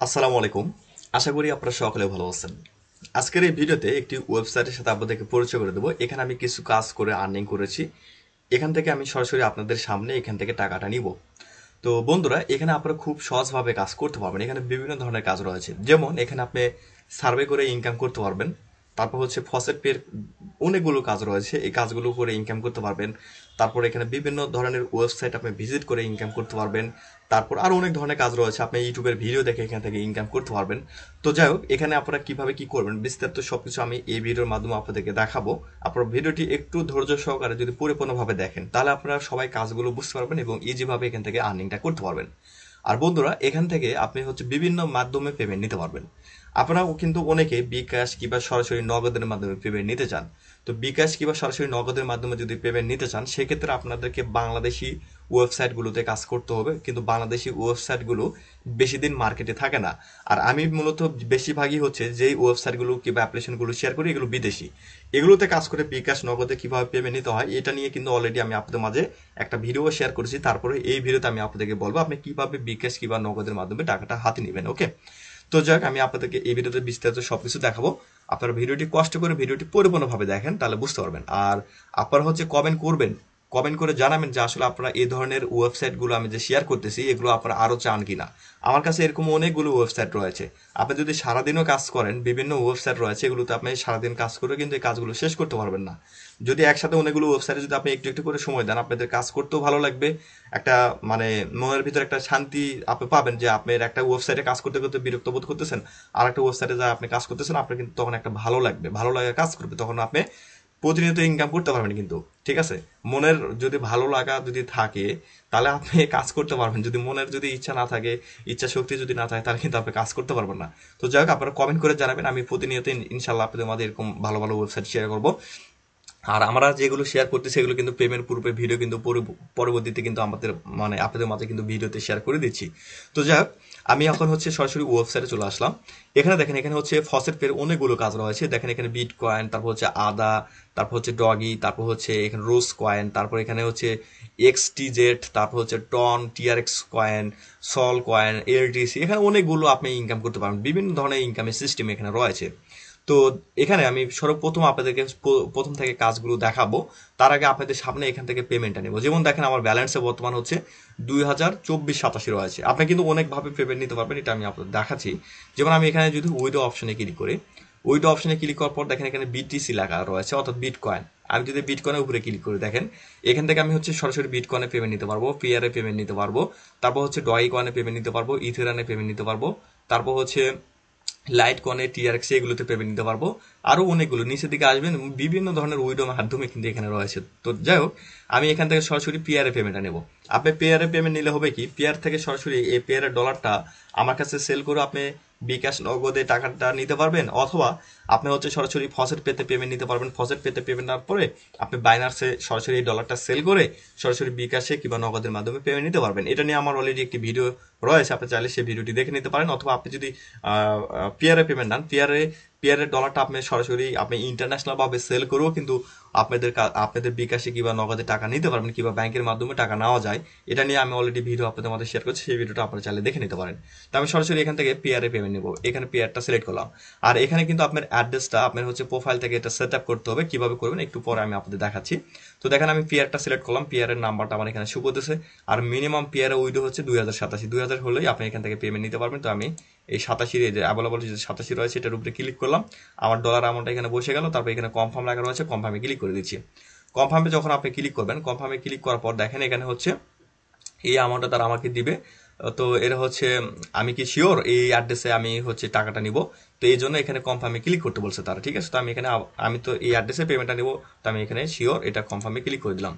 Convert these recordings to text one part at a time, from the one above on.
আসসালামু আলাইকুম। আশা করি আপনারা সকলে ভালো আছেন। আজকের এই ভিডিওতে একটি ওয়েবসাইটের সাথে আপনাদেরকে পরিচয় করে দেবো। এখানে আমি কিছু কাজ করে আর্নিং করেছি। এখান থেকে আমি সরাসরি আপনাদের সামনে এখান থেকে টাকাটা নিব। তো বন্ধুরা, এখানে আপনারা খুব সহজভাবে কাজ করতে পারবেন। এখানে বিভিন্ন ধরনের কাজ রয়েছে, যেমন এখানে আপনি সার্ভে করে ইনকাম করতে পারবেন। তারপর হচ্ছে ফসেট পের অনেকগুলো কাজ রয়েছে, এই কাজগুলো করে ইনকাম করতে পারবেন। তারপর এখানে বিভিন্ন ধরনের ওয়েবসাইট আপনি ভিজিট করে ইনকাম করতে পারবেন। তারপর আরো অনেক ধরনের কাজ রয়েছে, আপনি ইউটিউবের ভিডিও দেখে এখান থেকে ইনকাম করতে পারবেন। তো যাই হোক, এখানে আপনারা কিভাবে কি করবেন বিস্তারিত সবকিছু আমি এই ভিডিওর মাধ্যমে আপনাদেরকে দেখাবো। আপনারা ভিডিওটি একটু ধৈর্য সহকারে যদি পরিপূর্ণভাবে দেখেন, তাহলে আপনারা সবাই কাজগুলো বুঝতে পারবেন এবং ইজিভাবে এখান থেকে আর্নিংটা করতে পারবেন। আর বন্ধুরা, এখান থেকে আপনি হচ্ছে বিভিন্ন মাধ্যমে পেমেন্ট নিতে পারবেন। আপনারাও কিন্তু অনেকে বিকাশ কিংবা সরাসরি নগদের মাধ্যমে পেমেন্ট নিতে চান। তো বিকাশ কিংবা সরাসরি নগদের মাধ্যমে যদি পেমেন্ট নিতে চান, সেক্ষেত্রে আপনাদেরকে বাংলাদেশি ওয়েবসাইটগুলোতে কাজ করতে হবে, কিন্তু বাংলাদেশি ওয়েবসাইটগুলো বেশি দিন মার্কেটে থাকে না। আর আমি মূলত বেশিরভাগই হচ্ছে যেই ওয়েবসাইটগুলো কিংবা অ্যাপ্লিকেশনগুলো শেয়ার করি, এগুলো বিদেশি। এগুলোতে কাজ করে বিকাশ নগদে কিভাবে পেমেন্ট নিতে হয়, এটা নিয়ে কিন্তু অলরেডি আমি আপনাদের মাঝে একটা ভিডিও শেয়ার করেছি। তারপরে এই ভিডিওতে আমি আপনাদেরকে বলবো আপনি কিভাবে বিকাশ কিংবা নগদের মাধ্যমে টাকাটা হাতে নেবেন। ওকে, তো যাক, আমি আপনাদেরকে এই ভিডিওতে বিস্তারিত সবকিছু দেখাবো। আপনারা ভিডিওটি কষ্ট করে ভিডিওটি পরিপূর্ণভাবে দেখেন, তাহলে বুঝতে পারবেন। আর আপনারা হচ্ছে কমেন্ট করবেন, কমেন্ট করে জানাবেন যে আসলে আপনারা এই ধরনের ওয়েবসাইটগুলো আমি যে শেয়ার করতেছি, এগুলো আপনারা আরো চান কিনা। আমার কাছে এরকম অনেকগুলো ওয়েবসাইট রয়েছে। আপনি যদি সারাদিনও কাজ করেন, বিভিন্ন ওয়েবসাইট রয়েছে, এগুলোতে আপনি সারাদিন কাজ করে কিন্তু এই কাজগুলো শেষ করতে পারবেন না। যদি একসাথে অনেকগুলো ওয়েবসাইটে যদি আপনি একটু একটু করে সময় দেন, আপনাদের কাজ করতেও ভালো লাগবে। একটা মানে মনের ভিতরে একটা শান্তি আপনি পাবেন যে আপনার একটা ওয়েবসাইটে কাজ করতে করতে বিরক্ত বোধ করতেছেন, আর একটা ওয়েবসাইটে যা আপনি কাজ করতেছেন, আপনার কিন্তু তখন একটা ভালো লাগবে, ভালো লাগে কাজ করবে, তখন আপনি প্রতিনিয়ত ইনকাম করতে পারবেন। কিন্তু ঠিক আছে, মনের যদি ভালো লাগা যদি থাকে, তাহলে আপনি কাজ করতে পারবেন। যদি মনের যদি ইচ্ছা না থাকে, ইচ্ছা শক্তি যদি না থাকে, তাহলে কিন্তু আপনি কাজ করতে পারবেন না। তো যাই হোক, আপনারা কমেন্ট করে জানাবেন, আমি প্রতিনিয়ত ইনশাল্লাহ আপনাদের মধ্যে এরকম ভালো ভালো ওয়েবসাইট শেয়ার করবো। আর আমরা যেগুলো শেয়ার করতেছি, সেগুলো কিন্তু পেমেন্ট পূর্বে ভিডিও কিন্তু পরবর্তীতে কিন্তু আমাদের মানে আপনাদের মাঝে কিন্তু ভিডিওতে শেয়ার করে দিচ্ছি। তো যাই হোক, আমি এখন হচ্ছে সরাসরি ওয়েবসাইটে চলে আসলাম। এখানে দেখেন, এখানে হচ্ছে ফসেট পের অনেকগুলো কাজ রয়েছে। দেখেন এখানে বিট কয়েন, তারপর হচ্ছে আদা, তারপর হচ্ছে ডগি, তারপর হচ্ছে এখানে রোজ কয়েন, তারপর এখানে হচ্ছে এক্সটিজেড, তারপর হচ্ছে টন, টিআরএক্স কয়েন, সল কয়েন, এলটিসি। এখানে অনেকগুলো আপনি ইনকাম করতে পারবেন, বিভিন্ন ধরনের ইনকামের সিস্টেম এখানে রয়েছে। তো এখানে আমি সর্বপ্রথম আপনাদেরকে প্রথম থেকে কাজগুলো দেখাবো। তার আগে আপনাদের সামনে এখান থেকে পেমেন্টটা নেবো। যেমন দেখেন, আমার ব্যালেন্সে বর্তমান হচ্ছে 2024-87 রয়েছে। আপনি কিন্তু অনেকভাবে পেমেন্ট নিতে পারবেন, এটা আমি আপনাদের দেখাচ্ছি। যেমন আমি এখানে যদি উইডো অপশনে ক্লিক করি, উইডো অপশনে ক্লিক করার পর দেখেন এখানে বিটিসি লেখা রয়েছে, অর্থাৎ বিটকয়েন। আমি যদি বিটকয়েনের উপরে ক্লিক করি, দেখেন এখান থেকে আমি হচ্ছে সরাসরি বিটকয়েনে পেমেন্ট নিতে পারবো, পিআরে পেমেন্ট নিতে পারবো, তারপর হচ্ছে ডয় কয়েনে পেমেন্ট নিতে পারবো, ইথেরানে পেমেন্ট নিতে পারবো, তারপর হচ্ছে লাইট কনে, টিআরএক্স, এগুলোতে পেমেন্ট নিতে পারবো। আরো অনেকগুলো নিচের দিকে আসবেন, বিভিন্ন ধরনের উইডো মাধ্যমে কিন্তু এখানে রয়েছে। তো যাই হোক, আমি এখান থেকে সরাসরি পিআরে পেমেন্টটা নেব। আপনি পিআরে পেমেন্ট নিলে হবে কি, পিআর থেকে সরাসরি এই পিআরের ডলারটা আমার কাছে সেল করে আপনি বিকাশ নগদে টাকাটা নিতে পারবেন, অথবা আপনি হচ্ছে সরাসরি ফসেট পেতে পেমেন্ট নিতে পারবেন। ফসেট পেতে পেমেন্ট নেওয়ার পরে আপনি বাইনার্সে সরাসরি এই ডলারটা সেল করে সরাসরি বিকাশে কিংবা নগদের মাধ্যমে পেমেন্ট নিতে পারবেন। এটা নিয়ে আমার অলরেডি একটি ভিডিও রয়েছে, আপনি চাইলে সেই ভিডিওটি দেখে নিতে পারেন। অথবা আপনি যদি পিআরে পেমেন্ট নেন, পিআরের ডলারটা আপনি সরাসরি আপনি ইন্টারন্যাশনাল ভাবে সেল করেও কিন্তু আপনাদের বিকাশে কিংবা নগদে টাকা নিতে পারবেন, কিংবা ব্যাংকের মাধ্যমে টাকা নেওয়া যায়। এটা নিয়ে আমি অলরেডি ভিডিও আপনাদের মধ্যে শেয়ার করছি, সেই ভিডিওটা আপনারা চাইলে দেখে নিতে পারেন। তো আমি সরাসরি এখান থেকে পিআরে পেমেন্ট নেব। এখানে পিআরটা সিলেক্ট করলাম। আর এখানে কিন্তু আপনার অ্যাড্রেসটা আপনার হচ্ছে প্রোফাইল থেকে এটা সেট আপ করতে হবে। কিভাবে করবেন একটু পরে আমি আপনাদের দেখাচ্ছি। তো দেখেন, আমি পিআরটা সিলেক্ট করলাম, পিআরের নাম্বারটা আমার এখানে শো করতেছে। আর মিনিমাম পিআর উইডো হচ্ছে 2087, হলেই আপনি এখান থেকে পেমেন্ট নিতে পারবেন। তো আমি এই 87 এই যে অ্যাভেলেবল যে 87 রয়েছে, এটার উপরে ক্লিক করলাম। আমার ডলার অ্যামাউন্টটা এখানে বসে গেল। তারপর এখানে কনফার্ম লেখা রয়েছে, কনফার্মে ক্লিক করে দিচ্ছি। কনফার্মে যখন আপনি ক্লিক করবেন, কনফার্মে ক্লিক করার পর দেখেন এখানে হচ্ছে এই অ্যামাউন্টটা তারা আমাকে দিবে। তো এটা হচ্ছে আমি কি শিওর এই অ্যাড্রেসে আমি হচ্ছে টাকাটা নিব। তো এই জন্য এখানে কনফার্মে ক্লিক করতে বলছে তারা। ঠিক আছে, তো আমি এখানে আমি তো এই অ্যাড্রেসে পেমেন্টটা নিব, তো আমি এখানে শিওর এটা কনফার্মে ক্লিক করে দিলাম।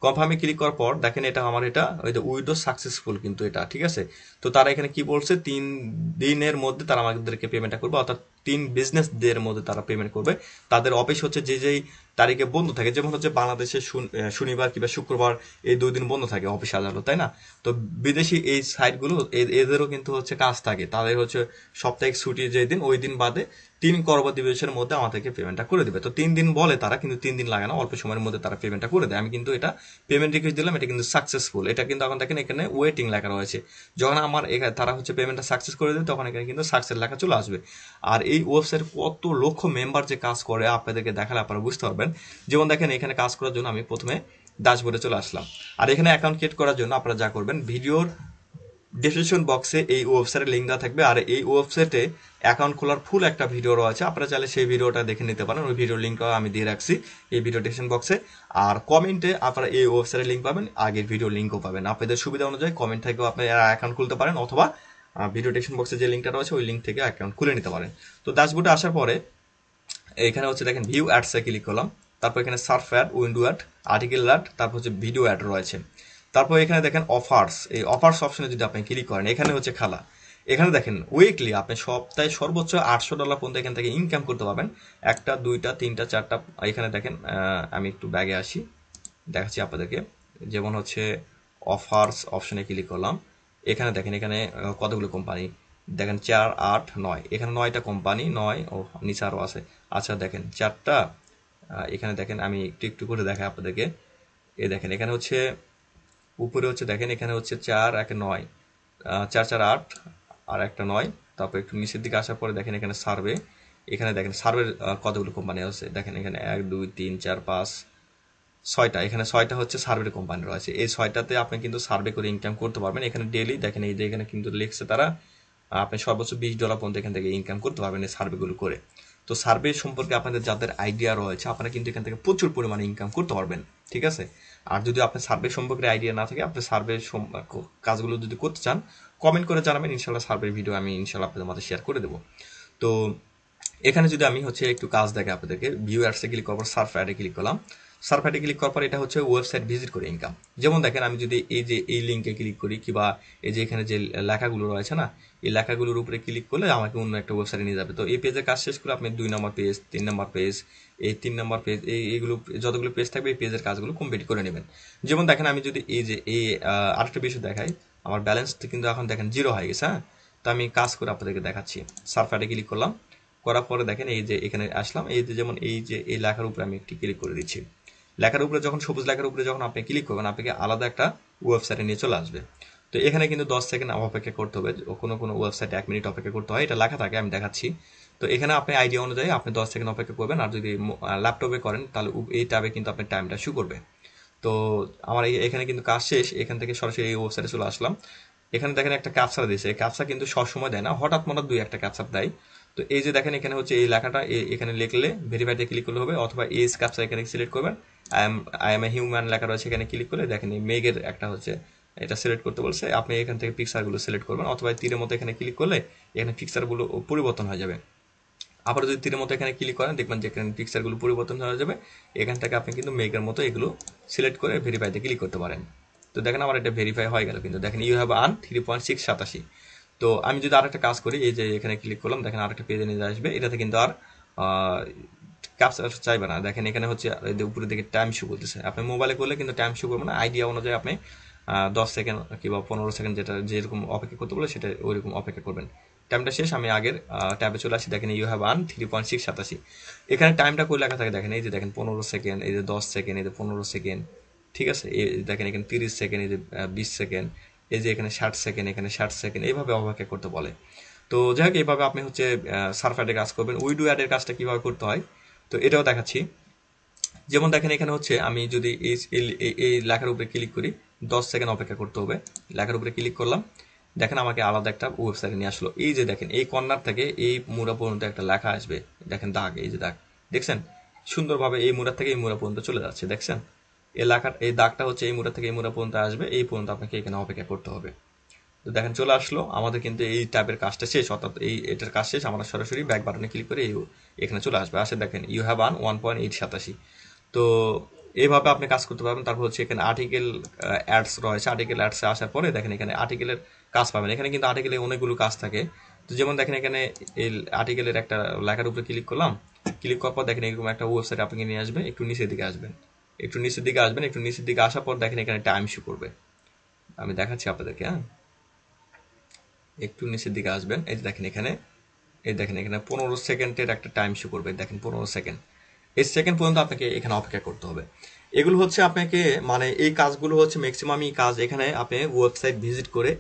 কনফার্মে ক্লিক করার পর দেখেন এটা আমার এটা ওই যে উইডো সাকসেসফুল কিন্তু এটা ঠিক আছে। তো তারা এখানে কি বলছে, 3 দিনের মধ্যে তারা আমাদেরকে পেমেন্টটা করবে, অর্থাৎ 3 বিজনেস ডের মধ্যে তারা পেমেন্ট করবে। তাদের অফিস হচ্ছে যে যেই তারিখে বন্ধ থাকে, যেমন হচ্ছে বাংলাদেশে শনিবার কিংবা শুক্রবার এই 2 দিন বন্ধ থাকে অফিস আদালত, তাই না? তো বিদেশি এই সাইটগুলো এদেরও কিন্তু হচ্ছে কাজ থাকে, তাদের হচ্ছে সাপ্তাহিক ছুটি যে দিন ওই দিন বাদে 3 কর্ম দিবসের মধ্যে আমাদেরকে পেমেন্টটা করে দিবে। তো 3 দিন বলে তারা, কিন্তু 3 দিন লাগে না, অল্প সময়ের মধ্যে তারা পেমেন্টটা করে দেয়। আমি কিন্তু এটা পেমেন্ট রিকোয়েস্ট দিলাম, এটা কিন্তু সাকসেসফুল, এটা কিন্তু এখন দেখেন এখানে ওয়েটিং লেখা রয়েছে। যখন আমার তারা হচ্ছে পেমেন্টটা সাকসেস করে দেবে তখন এখানে কিন্তু সাকসেস লেখা চলে আসবে। আর এই ওয়েবসাইট কত লক্ষ মেম্বার যে কাজ করে আপনাদেরকে দেখালে আপনারা বুঝতে পারবেন। যেমন দেখেন এখানে কাজ করার জন্য আমি প্রথমে ড্যাশবোর্ডে চলে আসলাম। আর এখানে অ্যাকাউন্ট ক্রিয়েট করার জন্য আপনারা যা করবেন, ভিডিওর ডেসক্রিপশন বক্সে এই ওয়েবসাইটের লিঙ্ক দেওয়া থাকবে। আর এই ওয়েবসাইটে অ্যাকাউন্ট খোলার ফুল একটা ভিডিও রয়েছে, আপনারা চাইলে সেই ভিডিওটা দেখে নিতে পারেন, ওই ভিডিওর লিঙ্কটা আমি দিয়ে রাখছি এই ভিডিও ডেসক্রিপশন বক্সে। আর কমেন্টে আপনারা এই ওয়েবসাইটের লিঙ্ক পাবেন, আগের ভিডিও লিঙ্কও পাবেন। আপনাদের সুবিধা অনুযায়ী কমেন্ট থেকেও আপনারা অ্যাকাউন্ট খুলতে পারেন, অথবা ভিডিও ডেসক্রিপশন বক্সে যে লিঙ্কটা রয়েছে ওই লিঙ্ক থেকে অ্যাকাউন্ট খুলে নিতে পারেন। তো ড্যাশবোর্ডে আসার পরে এখানে হচ্ছে দেখেন ভিউ অ্যাডসে ক্লিক করলাম, তারপর এখানে surf add, window add, article add, তারপর হচ্ছে ভিডিও অ্যাড রয়েছে। তারপর এখানে দেখেন অফার্স, এই অফার্স অপশনে যদি আপনি ক্লিক করেন এখানে হচ্ছে খেলা। এখানে দেখেন উইকলি আপনি সপ্তাহে সর্বোচ্চ $800 পর্যন্ত এখান থেকে ইনকাম করতে পারবেন। 1টা 2টা 3টা 4টা, এখানে দেখেন আমি একটু ব্যাগে আসি দেখাচ্ছি আপনাদেরকে। যেমন হচ্ছে অফার্স অপশনে ক্লিক করলাম, এখানে দেখেন এখানে কতগুলো কোম্পানি দেখেন, 4 8 9, এখানে 9টা কোম্পানি, 9 ও নিচে আরও আছে। আচ্ছা দেখেন 4টা, এখানে দেখেন আমি একটু একটু করে দেখাই আপনাদেরকে। দেখেন এখানে হচ্ছে উপরে হচ্ছে দেখেন এখানে হচ্ছে 4 1 9, 4 4 8 আর একটা 9। তারপর একটু নিচের দিকে আসার পরে দেখেন এখানে সার্ভে, এখানে দেখেন সার্ভের কতগুলো কোম্পানি আছে দেখেন, এখানে 1 2 3 4 5 6টা, এখানে 6টা হচ্ছে সার্ভের কোম্পানি রয়েছে। এই 6টাতে আপনি কিন্তু সার্ভে করে ইনকাম করতে পারবেন। এখানে ডেইলি দেখেন এই যে এখানে কিন্তু লিখছে তারা আপনি সর্বোচ্চ $20 পর্যন্ত এখান থেকে ইনকাম করতে পারবেন এই সার্ভেগুলো করে। তো সার্ভে সম্পর্কে আপনাদের যাদের আইডিয়া রয়েছে আপনারা কিন্তু এখান থেকে প্রচুর পরিমাণে ইনকাম করতে পারবেন, ঠিক আছে? আর যদি আপনার সার্ভে সম্পর্কে আইডিয়া না থাকে, আপনি সার্ভে কাজগুলো যদি করতে চান কমেন্ট করে জানাবেন, ইনশাল্লাহ সার্ভের ভিডিও আমি ইনশাল্লাহ আপনাদের মধ্যে শেয়ার করে দেবো। তো এখানে যদি আমি হচ্ছে একটু কাজ দেখে আপনাদেরকে, ভিউ অ্যাডসে ক্লিক করার পর সার্ফ অ্যাডে ক্লিক করলাম। সার্ফ অ্যাডে ক্লিক করার পর এটা হচ্ছে ওয়েবসাইট ভিজিট করে ইনকাম। যেমন দেখেন আমি যদি এই যে এই লিঙ্কে ক্লিক করি, কিংবা এই যে এখানে যে লেখাগুলো রয়েছে না, এই লেখাগুলোর উপরে ক্লিক করলে আমাকে অন্য একটা ওয়েবসাইটে নিয়ে যাবে। তো এই পেজের কাজ শেষ করে আপনি 2 নম্বর পেজ, 3 নম্বর পেজ, এই 3 নম্বর পেজ, এইগুলো যতগুলো পেজ থাকবে এই পেজের কাজগুলো কমপ্লিট করে নেবেন। যেমন দেখেন আমি যদি এই যে এই আরেকটা বিষয় দেখাই, আমার ব্যালেন্স কিন্তু এখন দেখেন 0 হয়ে গেছে। হ্যাঁ, তো আমি কাজ করে আপনাদেরকে দেখাচ্ছি। সার্ফ অ্যাডে ক্লিক করলাম, করার পরে দেখেন এই যে এখানে আসলাম, এই যে যেমন এই যে এই লেখার উপরে আমি একটি ক্লিক করে দিচ্ছি। লেখার উপরে যখন সবুজ লেখার উপরে যখন আপনি ক্লিক করবেন আপনাকে আলাদা একটা ওয়েবসাইটে নিয়ে চলে আসবে। তো এখানে কিন্তু 10 সেকেন্ড অপেক্ষা করতে হবে, কোনো কোনো ওয়েবসাইটে 1 মিনিট অপেক্ষা করতে হয়, এটা লেখা থাকে, আমি দেখাচ্ছি। তো এখানে আপনি আইডিয়া অনুযায়ী আপনি 10 সেকেন্ড অপেক্ষা করবেন, আর যদি ল্যাপটপে করেন তাহলে এই ট্যাবে কিন্তু আপনার টাইমটা শু করবে। তো আমার এখানে কিন্তু কাজ শেষ, এখান থেকে সরাসরি এই ওয়েবসাইটে চলে আসলাম। এখানে দেখেন একটা ক্যাপচার দিয়েছে, এই ক্যাপচার কিন্তু সবসময় দেয় না, হঠাৎ মঠাৎ 2-1টা ক্যাপচার দেয়। তো এই যে দেখেন এখানে হচ্ছে এই লেখাটা এখানে লিখলে ভেরিফাইতে ক্লিক করলে হবে, অথবা এই ক্যাপচার এখানে সিলেক্ট করবেন, আই এম এ হিউম্যান লেখা রয়েছে, এখানে ক্লিক করলে দেখেন এই মেঘের একটা হচ্ছে এটা সিলেক্ট করতে বলছে, আপনি এখান থেকে পিকচারগুলো সিলেক্ট করবেন, অথবা তীরের মতো এখানে ক্লিক করলে এখানে পিকচারগুলো পরিবর্তন হয়ে যাবে। আবার যদি তীরের মতো এখানে ক্লিক করেন দেখবেন যে এখানে পিকচারগুলো পরিবর্তন হয়ে যাবে। এখান থেকে আপনি কিন্তু মেঘের মতো এগুলো সিলেক্ট করে ভেরিফাইতে ক্লিক করতে পারেন। তো দেখেন আমার এটা ভেরিফাই হয়ে গেল, কিন্তু দেখেন ইউ হ্যাভ আর্ন 3.687। তো আমি যদি আরেকটা কাজ করি, এই যে এখানে ক্লিক করলাম, দেখেন আরেকটা পেজে নিয়ে আসবে, এটাতে কিন্তু আর ক্যাপচার চাইবে না। দেখেন এখানে হচ্ছে উপরের দিকে টাইম শো করতেছে, আপনি মোবাইলে করলে কিন্তু টাইম শো করবে না, আইডিয়া অনুযায়ী আপনি 10 সেকেন্ড কিংবা 15 সেকেন্ড যেটা যেরকম অপেক্ষা করতে বলে সেটা ওইরকম অপেক্ষা করবেন। টাইমটা শেষ, আমি আগের ট্যাবে চলে আসি, দেখেন ইউ হ্যাভ আর্ন 3.687। এখানে টাইমটা করে লেখা থাকে, দেখেন এই যে দেখেন 15 সেকেন্ড, এই যে 10 সেকেন্ড, এই যে 15 সেকেন্ড, ঠিক আছে? এই দেখেন এখানে 30 সেকেন্ড, এই যে 20 সেকেন্ড, এই যে এখানে 60 সেকেন্ড, এখানে 60 সেকেন্ড, এইভাবে অপেক্ষা করতে বলে। তো যাই হোক এইভাবে আপনি হচ্ছে সার্ফ অ্যাডের কাজ করবেন। উইডো অ্যাডের কাজটা কিভাবে করতে হয় তো এটাও দেখাচ্ছি। যেমন দেখেন এখানে হচ্ছে আমি যদি এই লেখার উপরে ক্লিক করি, 10 সেকেন্ড অপেক্ষা করতে হবে, লেখার উপরে ক্লিক করলাম, দেখেন আমাকে আলাদা একটা ওয়েবসাইটে নিয়ে আসলো। এই যে দেখেন এই কর্নার থেকে এই মুড়া পর্যন্ত একটা লেখা আসবে, দেখেন দাগ, এই যে দাগ দেখছেন সুন্দরভাবে এই মুড়া থেকে এই মুড়া পর্যন্ত চলে যাচ্ছে, দেখছেন এই লেখার এই দাগটা হচ্ছে এই মুড়া থেকে এই মুড়া পর্যন্ত আসবে, এই পর্যন্ত আপনাকে এখানে অপেক্ষা করতে হবে। তো দেখেন চলে আসলো আমাদের কিন্তু এই ট্যাবের কাজটা শেষ, অর্থাৎ এটার কাজ শেষ। আমরা সরাসরি ব্যাক বাটনে ক্লিক করে এখানে চলে আসবে, আসে দেখেন ইউ হ্যাভ আর্ন 1.887। তো এইভাবে আপনি কাজ করতে পারবেন। তারপর হচ্ছে এখানে আর্টিকেল অ্যাডস রয়েছে, আর্টিকেল অ্যাডসে আসার পরে দেখেন এখানে আর্টিকেলের কাজ পাবেন। এখানে কিন্তু আর্টিকেলে অনেকগুলো কাজ থাকে, তো যেমন দেখেন এখানে এই আর্টিকেলের একটা লেখার উপরে ক্লিক করলাম, ক্লিক করার পর দেখেন এরকম একটা ওয়েবসাইট আপনাকে নিয়ে আসবে। একটু নিচের দিকে আসবেন, একটু নিচের দিকে আসার পর দেখেন এখানে টাইম শো করবে। আমি দেখাচ্ছি আপনাদেরকে। হ্যাঁ, একটু নিচের দিকে আসবেন, এই যে দেখেন এখানে, এই দেখেন এখানে 15 সেকেন্ডের একটা টাইম শো করবে। দেখেন 15 সেকেন্ড, এই সেকেন্ড পর্যন্ত আপনাকে এখানে অপেক্ষা করতে হবে। এগুলো হচ্ছে আপনাকে মানে এই কাজগুলো হচ্ছে ম্যাক্সিমামই কাজ এখানে আপনি ওয়েবসাইট ভিজিট করে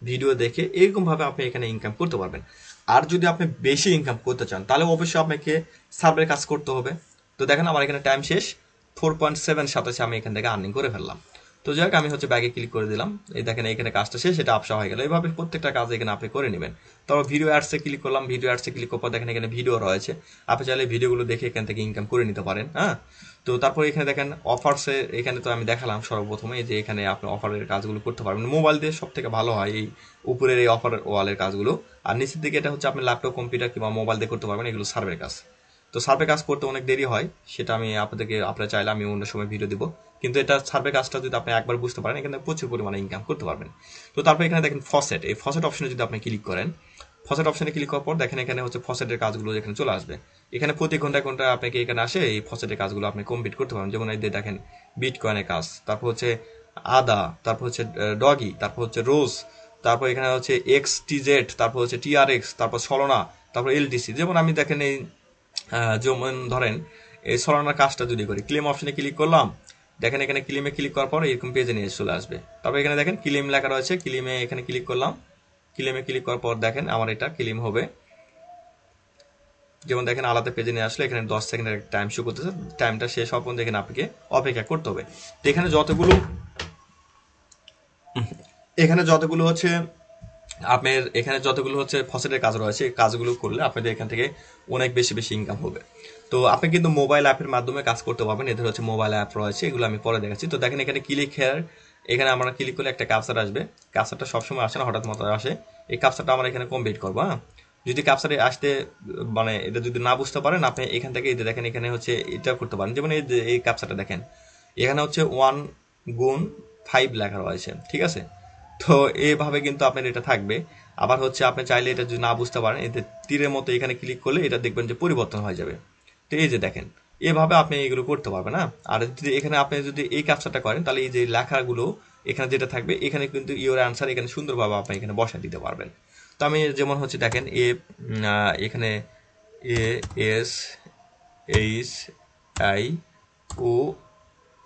ভিডিও দেখে এরকম ভাবে আপনি এখানে ইনকাম করতে পারবেন। আর যদি আপনি বেশি ইনকাম করতে চান তাহলে অবশ্যই আপনাকে সার্ভের কাজ করতে হবে। তো দেখেন আমার এখানে টাইম শেষ, 4.7 আমি এখান থেকে আর্নিং করে ফেললাম। তো যাই হোক, আমি হচ্ছে ব্যাগে ক্লিক করে দিলাম, এই দেখেন এখানে কাজটা শেষ, এটা আপসা হয়ে গেল। এইভাবে প্রত্যেকটা কাজ এখানে আপনি করে নেবেন। তারপর ভিডিও অ্যাডসে ক্লিক করলাম, ভিডিও অ্যাডসে ক্লিক করার পর দেখেন এখানে ভিডিও রয়েছে, আপনি চাইলে ভিডিওগুলো দেখে এখান থেকে ইনকাম করে নিতে পারেন। হ্যাঁ, তো তারপর এখানে দেখেন অফারসে, এখানে তো আমি দেখালাম সর্বপ্রথমে যে এখানে আপনি অফারের কাজগুলো করতে পারবেন। মোবাইল দিয়ে সব থেকে ভালো হয় এই উপরের এই অফার ওয়ালের কাজগুলো, আর নিচের দিকে এটা হচ্ছে আপনি ল্যাপটপ, কম্পিউটার কিংবা মোবাইল দিয়ে করতে পারবেন। এগুলো সার্ভের কাজ। তো সার্ভে কাজ করতে অনেক দেরি হয়, সেটা আমি আপনারা চাইলে আমি অন্য সময় ভিডিও দিব। কিন্তু এটা সার্ভে কাজটা যদি আপনি একবার বুঝতে পারেন এখানে প্রচুর পরিমাণে ইনকাম করতে পারবেন। তো তারপর এখানে দেখেন ফসেট, এই ফসেট অপশনে যদি আপনি ক্লিক করেন, ফসেট অপশনে ক্লিক করার পর দেখেন এখানে হচ্ছে ফসেটের কাজগুলো এখানে চলে আসবে। এখানে প্রতি ঘন্টায় ঘন্টায় আপনাকে এখানে আসে এই ফসেটের কাজগুলো আপনি কমপ্লিট করতে পারবেন। যেমন এই যে দেখেন বিটকয়েনের কাজ, তারপর হচ্ছে আদা, তারপর হচ্ছে ডগি, তারপর হচ্ছে রোজ, তারপর এখানে হচ্ছে এক্স টিজেড, তারপর হচ্ছে টিআরএক্স, তারপর সলোনা, তারপর এলটিসি। যেমন আমি দেখেন এই যেমন ধরেন এই সরানোর কাজটা যদি করি, ক্লেম অপশনে ক্লিক করলাম, দেখেন এখানে ক্লেমে ক্লিক করার পর এরকম পেজে নিয়ে চলে আসবে। তারপর এখানে দেখেন ক্লেম লেখা রয়েছে, ক্লেমে এখানে ক্লিক করলাম, ক্লেমে ক্লিক করার পর দেখেন আমার এটা ক্লেম হবে। যেমন দেখেন আলাদা পেজে নিয়ে আসলে এখানে 10 সেকেন্ডের টাইম শো করতেছে, টাইমটা শেষ হওয়ার পর দেখেন আপনাকে অপেক্ষা করতে হবে। তো এখানে যতগুলো হচ্ছে ফসেটের কাজ রয়েছে, এই কাজগুলো করলে আপনাদের এখান থেকে অনেক বেশি বেশি ইনকাম হবে। তো আপনি কিন্তু মোবাইল অ্যাপের মাধ্যমে কাজ করতে পারবেন। এদের হচ্ছে মোবাইল অ্যাপ রয়েছে, এগুলো আমি পরে দেখাচ্ছি। তো দেখেন এখানে ক্লিক হেয়ার, এখানে আমরা ক্লিক করলে একটা ক্যাপচার আসবে। ক্যাপচারটা সবসময় আসে না, হঠাৎ মতো আসে। এই ক্যাপচারটা আমরা এখানে কমপ্লিট করবো। হ্যাঁ, যদি ক্যাপচারে আসতে মানে এটা যদি না বুঝতে পারেন আপনি এখান থেকে এই যে দেখেন এখানে হচ্ছে এটা করতে পারেন। যেমন এই যে এই ক্যাপচারটা দেখেন এখানে হচ্ছে 1 গুণ 5 লেখা রয়েছে, ঠিক আছে। তো এইভাবে কিন্তু আপনার এটা থাকবে। আবার হচ্ছে আপনি চাইলে এটা যদি না বুঝতে পারেন, এতে তীরের মতো এখানে ক্লিক করলে এটা দেখবেন যে পরিবর্তন হয়ে যাবে। তো এই যে দেখেন এভাবে আপনি এগুলো করতে পারবেন। না আর যদি এখানে আপনি যদি এই ক্যাপচারটা করেন তাহলে এই যে লেখাগুলো এখানে যেটা থাকবে এখানে কিন্তু ইওর অ্যান্সার এখানে সুন্দরভাবে আপনি এখানে বসা দিতে পারবেন। তো আমি যেমন হচ্ছে দেখেন এখানে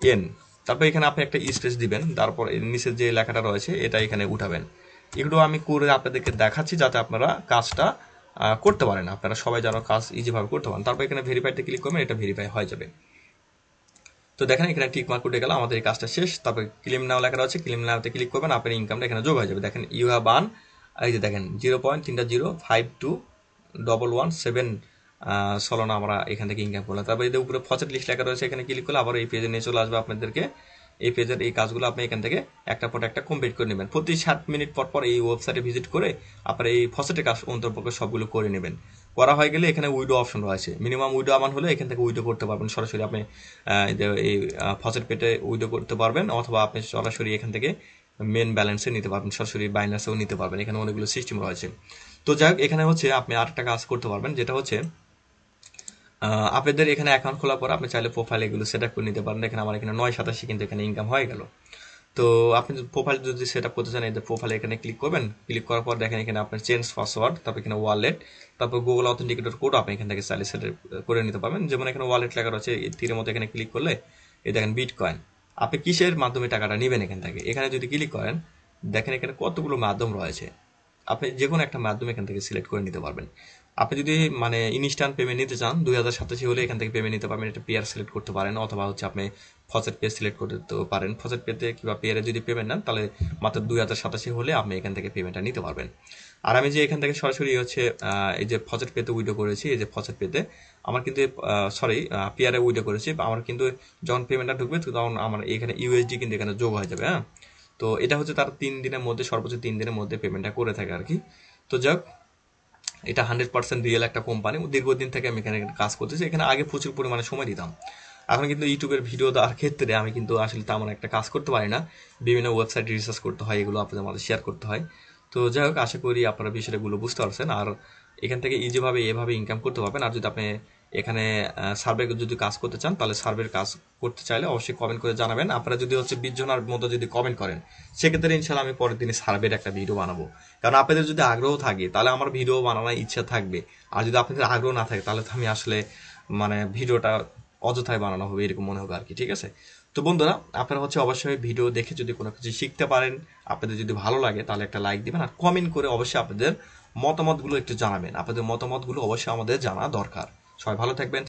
ASHION, তারপর এখানে আপনি একটা স্পেস দিবেন, তারপর এর নিচে যে লেখাটা রয়েছে এটা এখানে উঠাবেন। এগুলো আমি করে আপনাদেরকে দেখাচ্ছি যাতে আপনারা কাজটা করতে পারেন, আপনারা সবাই যেন কাজ ইজিভাবে করতে পারেন। তারপর এখানে ভেরিফাইতে ক্লিক করবেন, এটা ভেরিফাই হয়ে যাবে। তো দেখেন এখানে টিক মার্ক উঠে গেল, আমাদের এই কাজটা শেষ। তারপর ক্লেম নাও লেখা রয়েছে, ক্লেম নাওতে ক্লিক করবেন, আপনার ইনকামটা এখানে যোগ হয়ে যাবে। দেখেন ইউ হ্যাভ আর্ন, এই যে দেখেন 0.30521117 সলোনা আমরা এখান থেকে ইনকাম করলাম। তারপর এদের উপরে ফসেট লিস্ট লেখা রয়েছে, এখানে ক্লিক করলে আবার এই পেজে নিয়ে চলে আসবে আপনাদেরকে। এই পেজের এই কাজগুলো আপনি এখান থেকে একটা পর একটা কমপ্লিট করে নেবেন। প্রতি 7 মিনিট পর পর এই ওয়েবসাইটে ভিজিট করে আপনার এই ফসেটের কাজ অন্তর্পক্ষ সবগুলো করে নেবেন। করা হয়ে গেলে এখানে উইডো অপশন রয়েছে, মিনিমাম উইডো আমান হলে এখান থেকে উইডো করতে পারবেন। সরাসরি আপনি এই ফসেট পেটে উইডো করতে পারবেন, অথবা আপনি সরাসরি এখান থেকে মেন ব্যালেন্সে নিতে পারবেন, সরাসরি বাইন্যান্সেও নিতে পারবেন। এখানে অনেকগুলো সিস্টেম রয়েছে। তো যাই হোক, এখানে হচ্ছে আপনি আরেকটা কাজ করতে পারবেন, যেটা হচ্ছে আপনাদের এখানে অ্যাকাউন্ট খোলার পর আপনি চাইলে প্রোফাইল এগুলো সেট আপ করে নিতে পারেন। এখানে আমার এখানে 987 কিন্তু এখানে ইনকাম হয়ে গেল। তো আপনি প্রোফাইল যদি সেট আপ করতে চান, এই প্রোফাইলে এখানে ক্লিক করবেন, ক্লিক করার পর দেখেন এখানে আপনার চেঞ্জ পাসওয়ার্ড, তারপর এখানে ওয়ালেট, তারপর গুগল অথেন্টিকেটর কোড আপনি এখান থেকে চাইলে সেট করে নিতে পারবেন। যেমন এখানে ওয়ালেট লেখা রয়েছে, তীরের মতো এখানে ক্লিক করলে এই দেখেন বিটকয়েন, আপনি কিসের মাধ্যমে টাকাটা নেবেন এখান থেকে এখানে যদি ক্লিক করেন দেখেন এখানে কতগুলো মাধ্যম রয়েছে, আপনি যে কোনো একটা মাধ্যম এখান থেকে সিলেক্ট করে নিতে পারবেন। আপনি যদি মানে ইনস্ট্যান্ট পেমেন্ট নিতে চান 2087 হলে এখান থেকে পেমেন্ট নিতে পারবেন, এটা পেয়ার সিলেক্ট করতে পারেন, অথবা হচ্ছে আপনি ফসেট পে সিলেক্ট করতে পারেন। ফসেট পেতে কিংবা পেয়ারে যদি পেমেন্ট নেন তাহলে মাত্র 2087 হলে আপনি এখান থেকে পেমেন্টটা নিতে পারবেন। আর আমি যে এখান থেকে সরাসরি হচ্ছে এই যে ফসেট পেতে উইডো করেছি, এই যে ফসেট পেতে আমার কিন্তু পেয়ারে উইডো করেছি, আমার কিন্তু যখন পেমেন্টটা ঢুকবে তখন আমার এখানে ইউএসডি কিন্তু এখানে যোগ হয়ে যাবে। হ্যাঁ, তো এটা হচ্ছে তার 3 দিনের মধ্যে, সর্বোচ্চ 3 দিনের মধ্যে পেমেন্টটা করে থাকে আর কি। তো যাক, এটা 100% রিয়েল একটা কোম্পানি, দীর্ঘদিন থেকে আমি এখানে কাজ করতেছি। এখানে আগে প্রচুর পরিমাণে সময় দিতাম, এখন কিন্তু ইউটিউবের ভিডিও দেওয়ার ক্ষেত্রে আমি কিন্তু আসলে তেমন একটা কাজ করতে পারি না, বিভিন্ন ওয়েবসাইট রিসার্চ করতে হয়, এগুলো আপনাদের মধ্যে শেয়ার করতে হয়। তো যাই হোক, আশা করি আপনারা বিষয়গুলো বুঝতে পারছেন। আর এখান থেকে ইজিভাবে এভাবে ইনকাম করতে পারবেন। আর যদি আপনি এখানে সার্ভে যদি কাজ করতে চান, তাহলে সার্ভের কাজ করতে চাইলে অবশ্যই কমেন্ট করে জানাবেন। আপনারা যদি 20 জনের মতো যদি কমেন্ট করেন, সেক্ষেত্রে ইনশাল্লাহ আমি পরের দিনে সার্ভের একটা ভিডিও বানাবো। কারণ আপনাদের যদি আগ্রহ থাকে, তাহলে আমার ভিডিও বানানোর ইচ্ছা থাকবে। আর যদি আপনাদের আগ্রহ না থাকে, তাহলে তো আমি আসলে ভিডিওটা অযথায় বানানো হবে এরকম মনে হবে আর কি। ঠিক আছে? তো বন্ধুরা, আপনারা অবশ্যই ভিডিও দেখে যদি কোনো কিছু শিখতে পারেন, আপনাদের যদি ভালো লাগে, তাহলে একটা লাইক দিবেন। আর কমেন্ট করে অবশ্যই আপনাদের মতামতগুলো একটু জানাবেন। আপনাদের মতামতগুলো অবশ্যই আমাদের জানা দরকার। সবাই ভালো থাকবেন।